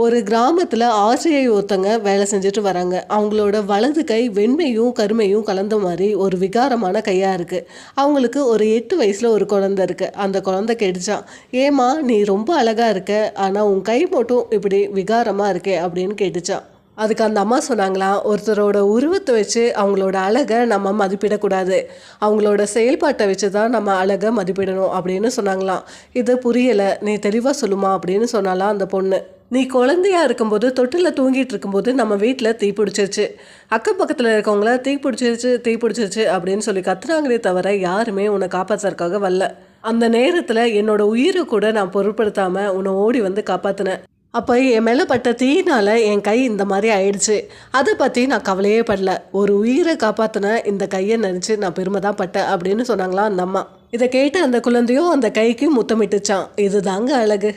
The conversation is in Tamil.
ஒரு கிராமத்துல ஆசிரியை ஒருத்தங்க வேலை செஞ்சுட்டு வராங்க. அவங்களோட வலது கை வெண்மையும் கருமையும் கலந்த மாதிரி ஒரு விகாரமான கையா இருக்கு. அவங்களுக்கு ஒரு 8 வயசுல ஒரு குழந்தை இருக்கு. அந்த குழந்தை கேட்டுச்சான், ஏமா நீ ரொம்ப அழகா இருக்க, ஆனா உன் கை மட்டும் இப்படி விகாரமா இருக்கே அப்படின்னு கேட்டுச்சான். அதுக்கு அந்த அம்மா சொன்னாங்களாம், ஒருத்தரோட உருவத்தை வச்சு அவங்களோட அழகை நம்ம மதிப்பிடக்கூடாது, அவங்களோட செயல்பாட்டை வச்சு தான் நம்ம அழகை மதிப்பிடணும் அப்படின்னு சொன்னாங்களாம். இது புரியலை, நீ தெளிவாக சொல்லுமா அப்படின்னு சொன்னாலாம் அந்த பொண்ணு. நீ குழந்தையா இருக்கும்போது தொட்டில் தூங்கிட்டு இருக்கும்போது நம்ம வீட்டில் தீ பிடிச்சிருச்சு, அக்கம் பக்கத்தில் இருக்கவங்கள தீ பிடிச்சிருச்சு தீ பிடிச்சிருச்சு அப்படின்னு சொல்லி கத்துனாங்களே தவிர யாருமே உன்னை காப்பாற்றுறதுக்காக வரல. அந்த நேரத்தில் என்னோட உயிரை கூட நான் பொருட்படுத்தாமல் உன்னை ஓடி வந்து காப்பாற்றினேன். அப்போ என் மேலே பட்ட தீயினால் என் கை இந்த மாதிரி ஆயிடுச்சு. அதை பற்றி நான் கவலையே படல. ஒரு உயிரை காப்பாற்றின இந்த கையை நினச்சி நான் பெருமை தான் பட்டேன் அப்படின்னு சொன்னாங்களாம் அந்த அம்மா. இதை கேட்டு அந்த குழந்தையும் அந்த கைக்கு முத்தமிட்டுச்சான். இது தாங்க அழகு.